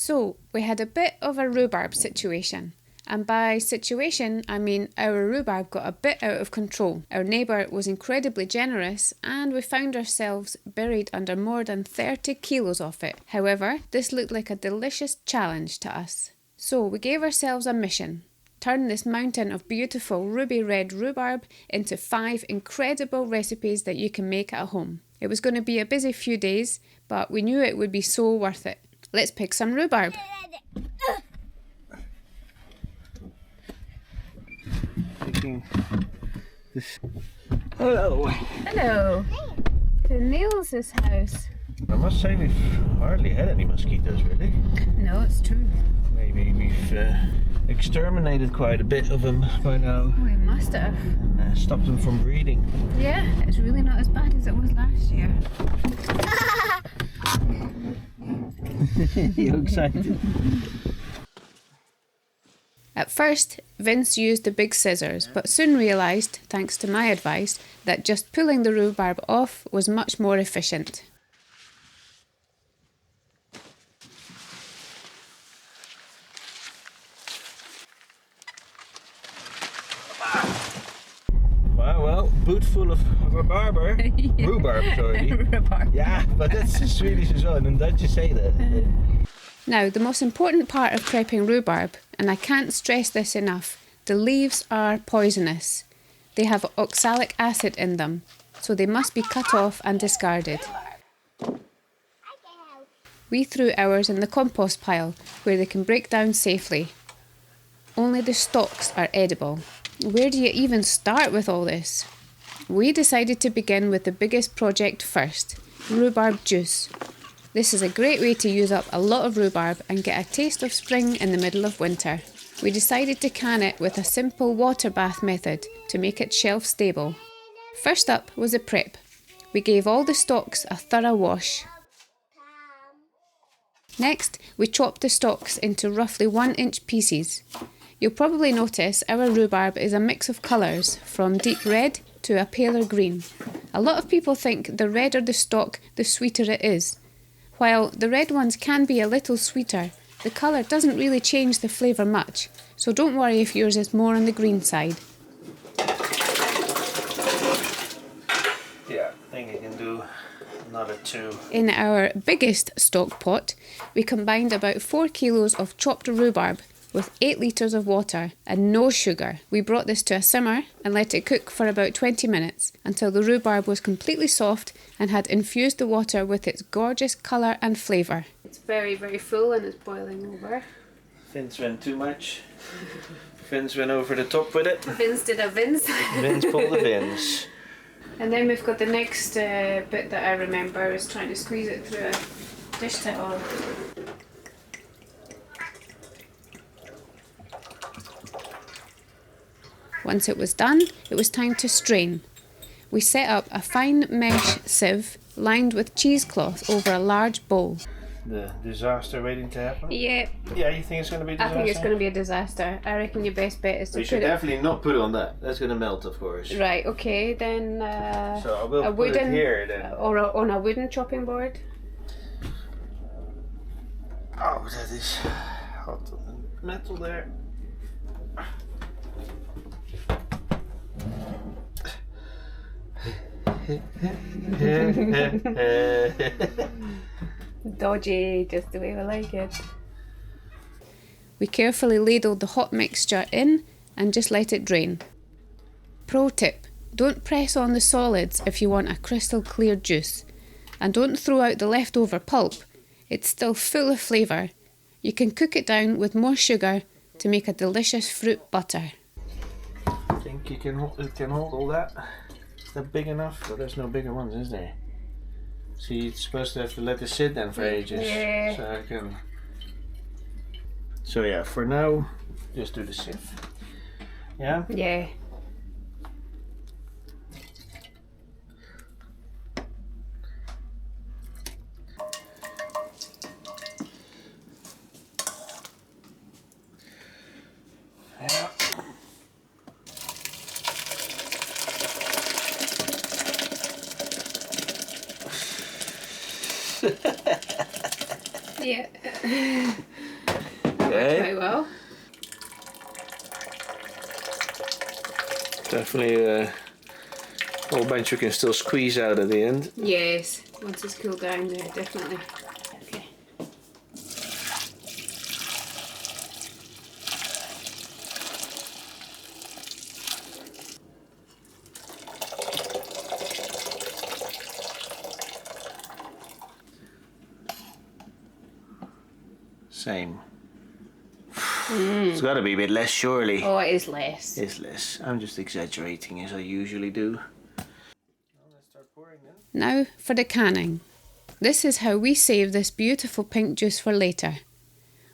So we had a bit of a rhubarb situation. And by situation, I mean our rhubarb got a bit out of control. Our neighbour was incredibly generous and we found ourselves buried under more than 30 kilos of it. However, this looked like a delicious challenge to us. So we gave ourselves a mission. Turn this mountain of beautiful ruby red rhubarb into 5 incredible recipes that you can make at home. It was going to be a busy few days, but we knew it would be so worth it. Let's pick some rhubarb. Hello. Hello. To Niels' house. I must say we've hardly had any mosquitoes really. No, it's true. Maybe we've exterminated quite a bit of them by now. We must have. And stopped them from breeding. Yeah, it's really not as bad as it was last year. You're excited. At first, Vince used the big scissors, but soon realised, thanks to my advice, that just pulling the rhubarb off was much more efficient. Wow, well, boot full of rhubarb. Yeah. Rhubarb, sorry. Rhubarb. Yeah, but that's the Swedish as well, and don't you say that? Now, the most important part of prepping rhubarb, and I can't stress this enough, the leaves are poisonous. They have oxalic acid in them, so they must be cut off and discarded. We threw ours in the compost pile, where they can break down safely. Only the stalks are edible. Where do you even start with all this? We decided to begin with the biggest project first, rhubarb juice. This is a great way to use up a lot of rhubarb and get a taste of spring in the middle of winter. We decided to can it with a simple water bath method to make it shelf stable. First up was the prep. We gave all the stalks a thorough wash. Next, we chopped the stalks into roughly 1-inch pieces. You'll probably notice our rhubarb is a mix of colours, from deep red to a paler green. A lot of people think the redder the stalk, the sweeter it is. While the red ones can be a little sweeter, the colour doesn't really change the flavour much, so don't worry if yours is more on the green side. Yeah, I think you can do another 2. In our biggest stock pot, we combined about 4 kilos of chopped rhubarb with 8 litres of water and no sugar. We brought this to a simmer and let it cook for about 20 minutes until the rhubarb was completely soft and had infused the water with its gorgeous colour and flavour. It's very, very full and it's boiling over. Vince went too much. Vince went over the top with it. Vince did a Vince. Vince pulled the Vince. And then we've got the next bit that I remember is trying to squeeze it through a dish towel. Once it was done, it was time to strain. We set up a fine mesh sieve lined with cheesecloth over a large bowl. The disaster waiting to happen? Yeah, Yeah, you think it's going to be a disaster? I think it's going to be a disaster. I reckon your best bet is to We put should it... definitely not put it on that. That's going to melt, of course. Right, okay, then So I will a put wooden, it here then. or on a wooden chopping board. Oh, that is hot metal there. Dodgy, just the way we like it. We carefully ladled the hot mixture in and just let it drain. Pro tip, don't press on the solids if you want a crystal clear juice. And don't throw out the leftover pulp, it's still full of flavour. You can cook it down with more sugar to make a delicious fruit butter. I think it can hold all that. Is that big enough? Well, there's no bigger ones, is there? See, it's supposed to have to let it sit then for ages. Yeah. So I can... So yeah, for now, just do the sieve. Yeah? Yeah. Yeah. Yeah. Okay. Very well. Definitely a whole bunch you can still squeeze out at the end. Yes, once it's cooled down there, definitely. Okay. Same. It's got to be a bit less, surely. Oh, it is less. It's less. I'm just exaggerating as I usually do. Let's start pouring then. Now for the canning. This is how we save this beautiful pink juice for later.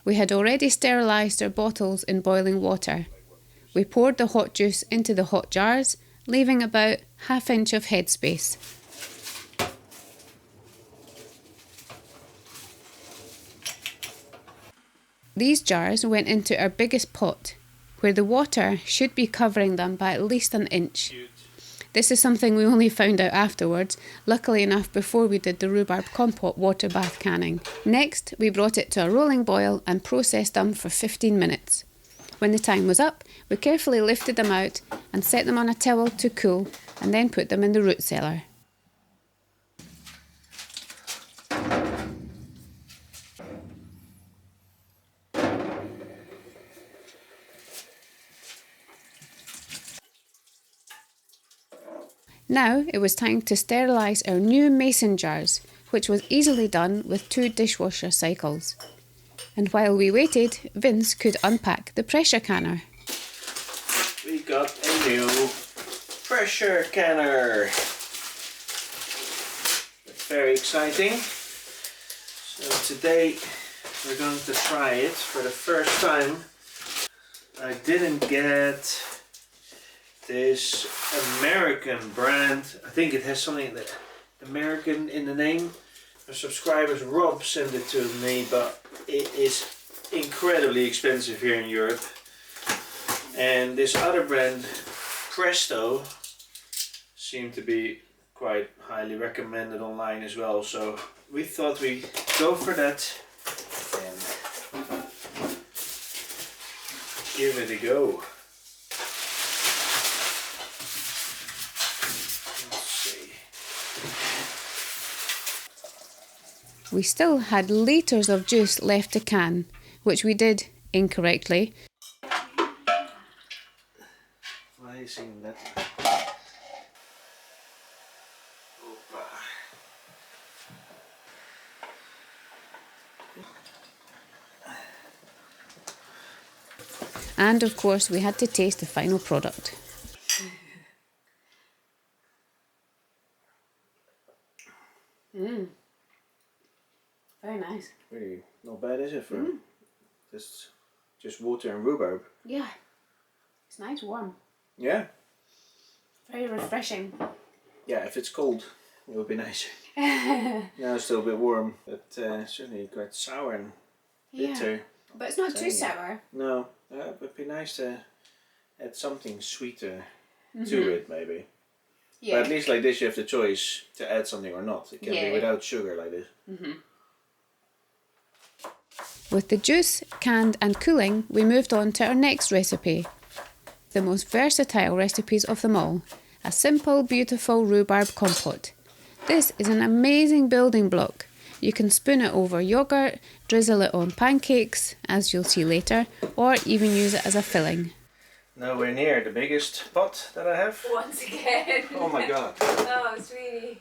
We had already sterilised our bottles in boiling water. We poured the hot juice into the hot jars, leaving about ½ inch of headspace. These jars went into our biggest pot, where the water should be covering them by at least an inch. This is something we only found out afterwards, luckily enough before we did the rhubarb compote water bath canning. Next, we brought it to a rolling boil and processed them for 15 minutes. When the time was up, we carefully lifted them out and set them on a towel to cool, and then put them in the root cellar. Now it was time to sterilise our new mason jars, which was easily done with 2 dishwasher cycles. And while we waited, Vince could unpack the pressure canner. We got a new pressure canner. That's very exciting. So today we're going to try it for the first time. I didn't get this American brand. I think it has something that American in the name. Our subscribers Rob sent it to me, but it is incredibly expensive here in Europe. And this other brand, Presto, seemed to be quite highly recommended online as well. So we thought we'd go for that and give it a go. We still had litres of juice left to can, which we did incorrectly. Why is he that? And of course we had to taste the final product. Very nice. Really not bad, is it, for just water and rhubarb? Yeah, it's nice warm. Yeah. Very refreshing. Yeah, if it's cold, it would be nice. Now it's still a bit warm, but certainly quite sour and bitter. But it's not too sour. No, it would be nice to add something sweeter to it, maybe. Yeah. But at least like this, you have the choice to add something or not. It can be without sugar like this. With the juice canned and cooling, we moved on to our next recipe. The most versatile recipes of them all. A simple, beautiful rhubarb compote. This is an amazing building block. You can spoon it over yogurt, drizzle it on pancakes, as you'll see later, or even use it as a filling. Nowhere near the biggest pot that I have. Once again. Oh my god. Oh, sweetie.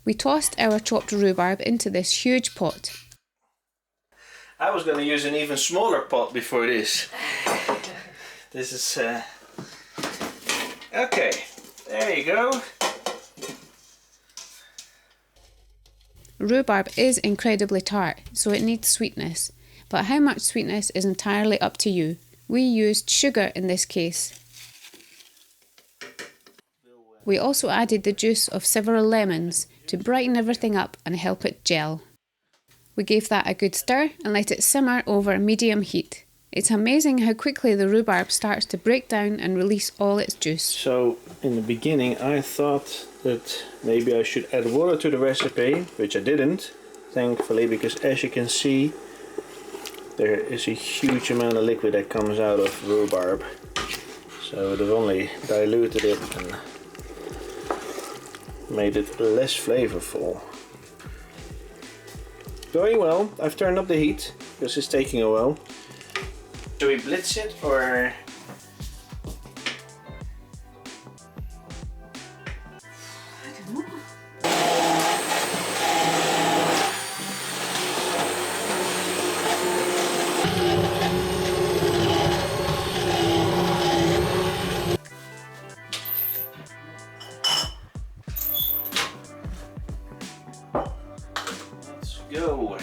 We tossed our chopped rhubarb into this huge pot. I was going to use an even smaller pot before this. This is... Okay, there you go. Rhubarb is incredibly tart, so it needs sweetness. But how much sweetness is entirely up to you. We used sugar in this case. We also added the juice of several lemons to brighten everything up and help it gel. We gave that a good stir and let it simmer over medium heat. It's amazing how quickly the rhubarb starts to break down and release all its juice. So in the beginning I thought that maybe I should add water to the recipe, which I didn't, thankfully, because as you can see there is a huge amount of liquid that comes out of rhubarb. So they've only diluted it and made it less flavorful. Going well. I've turned up the heat because it's taking a while. Should we blitz it or? Let's go.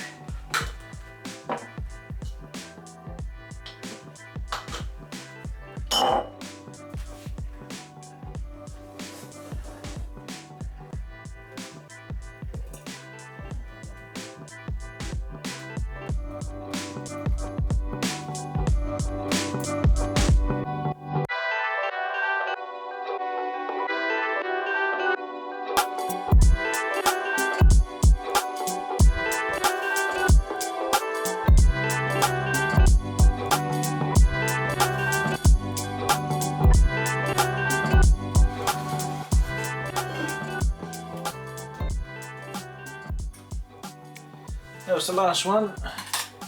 That was the last one.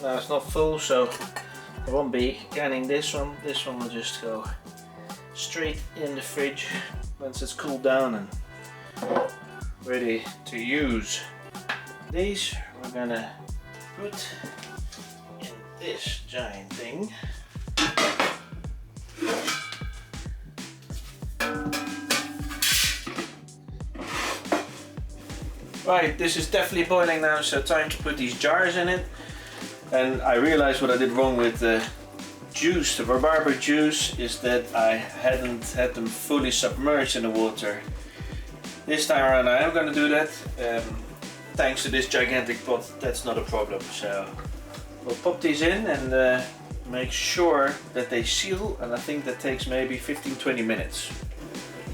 Now it's not full, so I won't be canning this one. This one will just go straight in the fridge once it's cooled down and ready to use. These we're gonna put in this giant thing. Right, this is definitely boiling now, so time to put these jars in it. And I realized what I did wrong with the juice, the rhubarb juice, is that I hadn't had them fully submerged in the water. This time around I am going to do that. Thanks to this gigantic pot, that's not a problem. So we'll pop these in and make sure that they seal, and I think that takes maybe 15-20 minutes.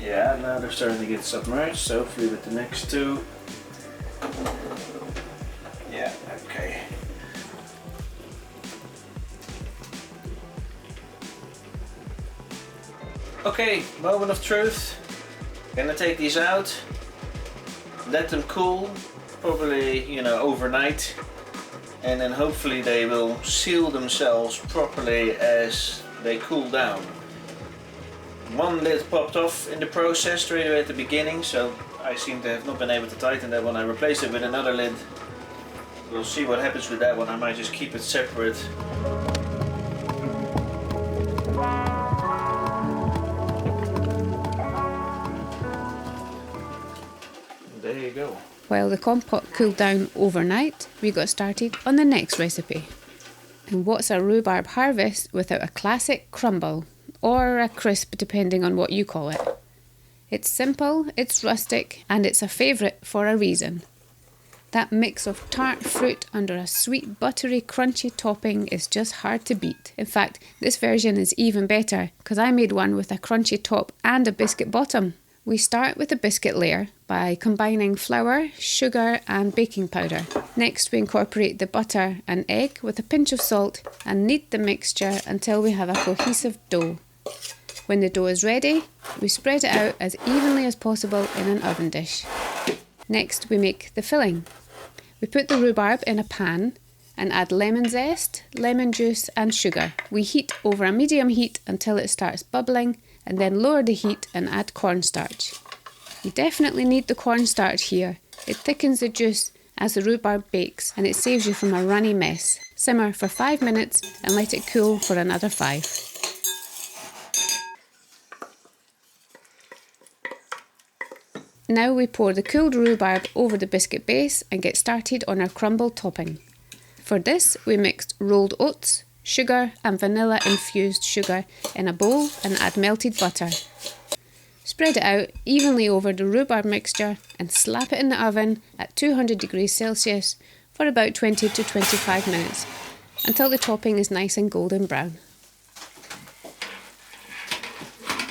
Yeah, now they're starting to get submerged, so hopefully with the next two. Yeah, okay. Okay, moment of truth. Gonna take these out, let them cool, probably, overnight, and then hopefully they will seal themselves properly as they cool down. One lid popped off in the process straight away at the beginning, so I seem to have not been able to tighten that one. I replaced it with another lid. We'll see what happens with that one. I might just keep it separate. There you go. While the compote cooled down overnight, we got started on the next recipe. And what's a rhubarb harvest without a classic crumble, or a crisp depending on what you call it. It's simple, it's rustic, and it's a favourite for a reason. That mix of tart fruit under a sweet buttery crunchy topping is just hard to beat. In fact, this version is even better because I made one with a crunchy top and a biscuit bottom. We start with the biscuit layer by combining flour, sugar and baking powder. Next we incorporate the butter and egg with a pinch of salt and knead the mixture until we have a cohesive dough. When the dough is ready, we spread it out as evenly as possible in an oven dish. Next we make the filling. We put the rhubarb in a pan and add lemon zest, lemon juice and sugar. We heat over a medium heat until it starts bubbling and then lower the heat and add cornstarch. You definitely need the cornstarch here. It thickens the juice as the rhubarb bakes and it saves you from a runny mess. Simmer for 5 minutes and let it cool for another 5. Now we pour the cooled rhubarb over the biscuit base and get started on our crumble topping. For this we mixed rolled oats, sugar and vanilla infused sugar in a bowl and add melted butter. Spread it out evenly over the rhubarb mixture and slap it in the oven at 200 degrees Celsius for about 20 to 25 minutes until the topping is nice and golden brown.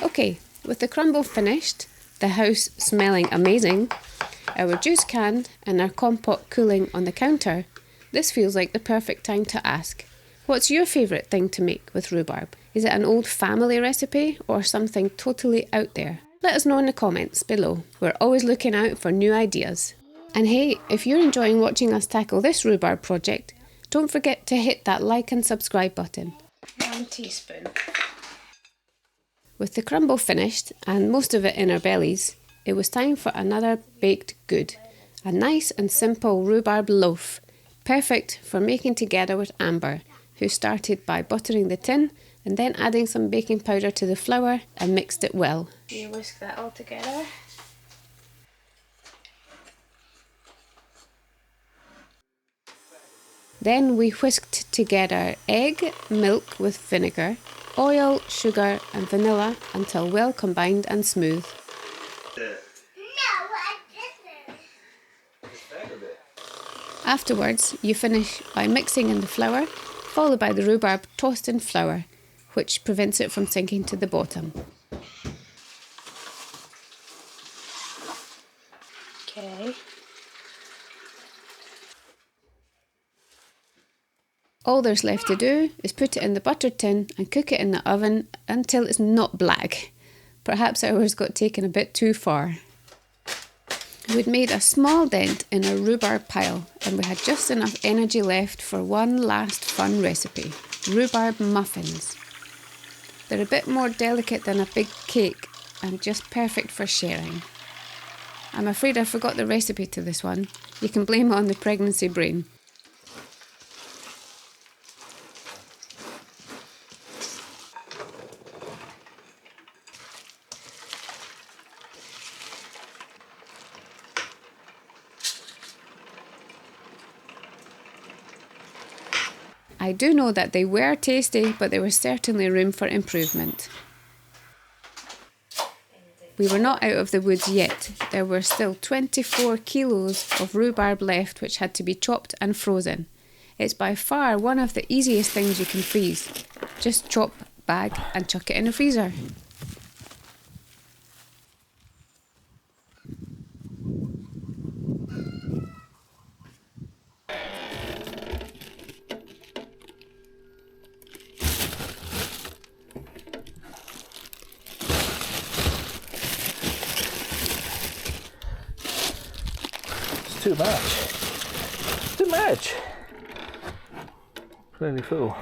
Okay, with the crumble finished, the house smelling amazing, our juice canned and our compote cooling on the counter, this feels like the perfect time to ask, What's your favourite thing to make with rhubarb? Is it an old family recipe or something totally out there? Let us know in the comments below. We're always looking out for new ideas. And hey, if you're enjoying watching us tackle this rhubarb project, don't forget to hit that like and subscribe button. 1 teaspoon. With the crumble finished and most of it in our bellies, it was time for another baked good. A nice and simple rhubarb loaf, perfect for making together with Amber, who started by buttering the tin and then adding some baking powder to the flour and mixed it well. You whisk that all together. Then we whisked together egg, milk with vinegar, oil, sugar and vanilla until well combined and smooth. Afterwards, you finish by mixing in the flour, followed by the rhubarb tossed in flour, which prevents it from sinking to the bottom. Okay. All there's left to do is put it in the buttered tin and cook it in the oven until it's not black. Perhaps ours got taken a bit too far. We'd made a small dent in our rhubarb pile and we had just enough energy left for one last fun recipe, rhubarb muffins. They're a bit more delicate than a big cake and just perfect for sharing. I'm afraid I forgot the recipe to this one. You can blame it on the pregnancy brain. I do know that they were tasty, but there was certainly room for improvement. We were not out of the woods yet. There were still 24 kilos of rhubarb left which had to be chopped and frozen. It's by far one of the easiest things you can freeze. Just chop, bag and chuck it in the freezer. Too much. Too much. Plenty full.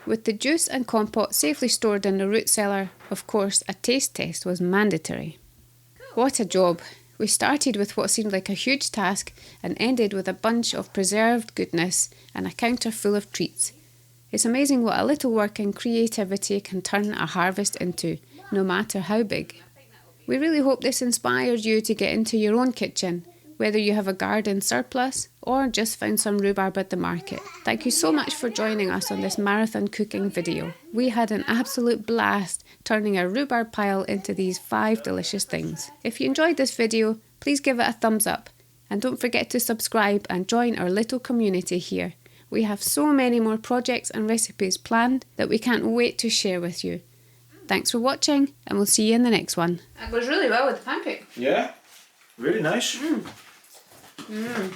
With the juice and compote safely stored in the root cellar, of course, a taste test was mandatory. What a job! We started with what seemed like a huge task and ended with a bunch of preserved goodness and a counter full of treats. It's amazing what a little work and creativity can turn a harvest into, no matter how big. We really hope this inspires you to get into your own kitchen, whether you have a garden surplus or just found some rhubarb at the market. Thank you so much for joining us on this marathon cooking video. We had an absolute blast turning our rhubarb pile into these 5 delicious things. If you enjoyed this video, please give it a thumbs up and don't forget to subscribe and join our little community here. We have so many more projects and recipes planned that we can't wait to share with you. Thanks for watching and we'll see you in the next one. That goes really well with the pancake. Yeah, really nice. Mm.